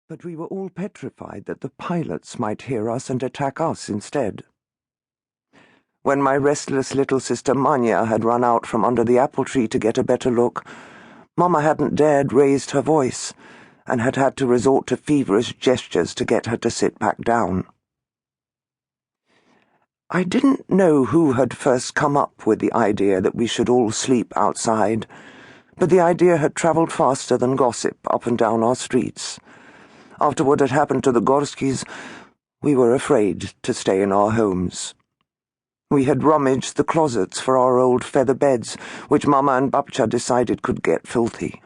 but we were all petrified that the pilots might hear us and attack us instead. When my restless little sister Manya had run out from under the apple tree to get a better look, Mama hadn't dared raise her voice and had had to resort to feverish gestures to get her to sit back down. I didn't know who had first come up with the idea that we should all sleep outside, but the idea had travelled faster than gossip up and down our streets. After what had happened to the Gorskys, we were afraid to stay in our homes. We had rummaged the closets for our old feather beds, which Mama and Babcha decided could get filthy.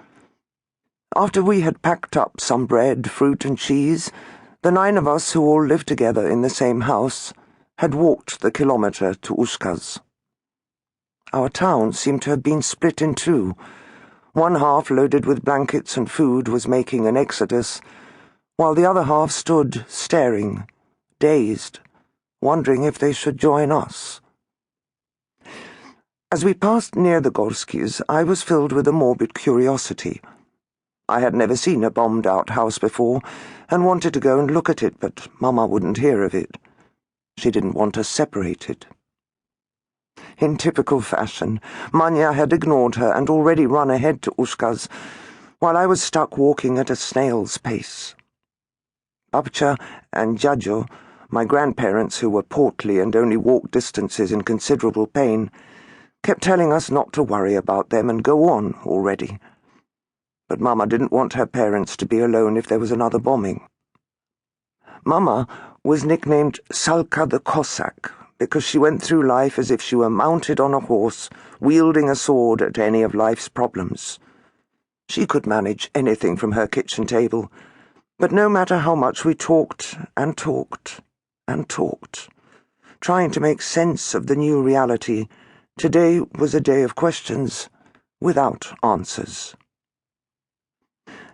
After we had packed up some bread, fruit and cheese, the 9 of us who all lived together in the same house had walked the kilometre to Ushkaz. Our town seemed to have been split in two. One half, loaded with blankets and food, was making an exodus, while the other half stood staring, dazed, wondering if they should join us. As we passed near the Gorskys, I was filled with a morbid curiosity. I had never seen a bombed-out house before, and wanted to go and look at it, but Mama wouldn't hear of it. She didn't want us separated. In typical fashion, Manya had ignored her and already run ahead to Ushkaz, while I was stuck walking at a snail's pace. Babcha and Jajo, my grandparents who were portly and only walked distances in considerable pain, kept telling us not to worry about them and go on already. But Mama didn't want her parents to be alone if there was another bombing. Mama was nicknamed Salka the Cossack because she went through life as if she were mounted on a horse, wielding a sword at any of life's problems. She could manage anything from her kitchen table, but no matter how much we talked and talked and talked, trying to make sense of the new reality, today was a day of questions without answers.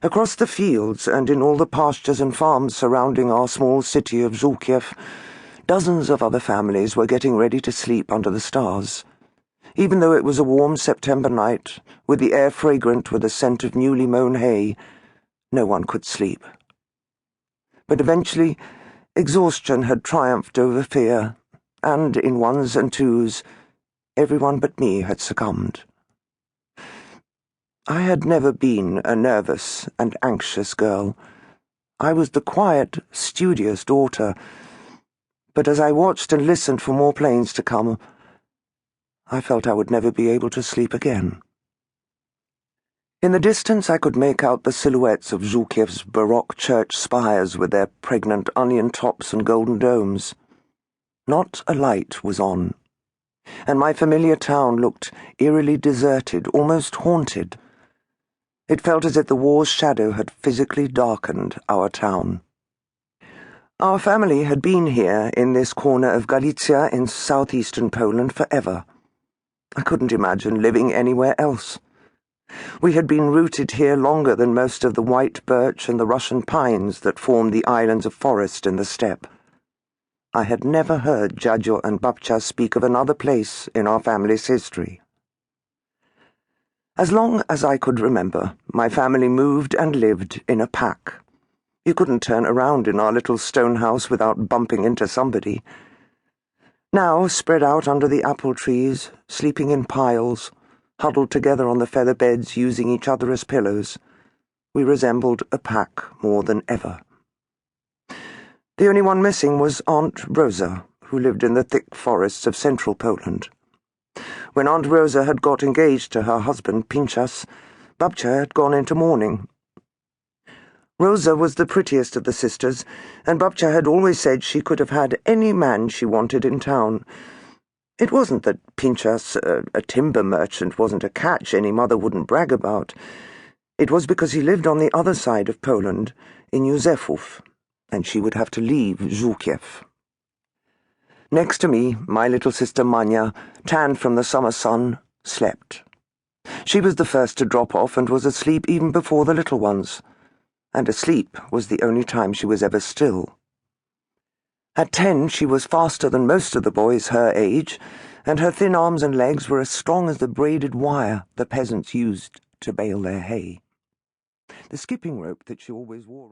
Across the fields and in all the pastures and farms surrounding our small city of Zolkiew, dozens of other families were getting ready to sleep under the stars. Even though it was a warm September night, with the air fragrant with the scent of newly mown hay, no one could sleep. But eventually, exhaustion had triumphed over fear, and in ones and twos, everyone but me had succumbed. I had never been a nervous and anxious girl. I was the quiet, studious daughter, but as I watched and listened for more planes to come, I felt I would never be able to sleep again. In the distance I could make out the silhouettes of Zolkiew's Baroque church spires with their pregnant onion tops and golden domes. Not a light was on, and my familiar town looked eerily deserted, almost haunted. It felt as if the war's shadow had physically darkened our town. Our family had been here in this corner of Galicia in southeastern Poland forever. I couldn't imagine living anywhere else. We had been rooted here longer than most of the white birch and the Russian pines that formed the islands of forest in the steppe. I had never heard Jajo and Babcha speak of another place in our family's history. As long as I could remember, my family moved and lived in a pack. You couldn't turn around in our little stone house without bumping into somebody. Now, spread out under the apple trees, sleeping in piles, huddled together on the feather beds using each other as pillows, we resembled a pack more than ever. The only one missing was Aunt Rosa, who lived in the thick forests of central Poland. When Aunt Rosa had got engaged to her husband, Pinchas, Babcha had gone into mourning. Rosa was the prettiest of the sisters, and Babcha had always said she could have had any man she wanted in town. It wasn't that Pinchas, a timber merchant, wasn't a catch any mother wouldn't brag about. It was because he lived on the other side of Poland, in Józefów, and she would have to leave Zolkiew. Next to me, my little sister Manya, tanned from the summer sun, slept. She was the first to drop off and was asleep even before the little ones. And asleep was the only time she was ever still. At 10, she was faster than most of the boys her age, and her thin arms and legs were as strong as the braided wire the peasants used to bale their hay. The skipping rope that she always wore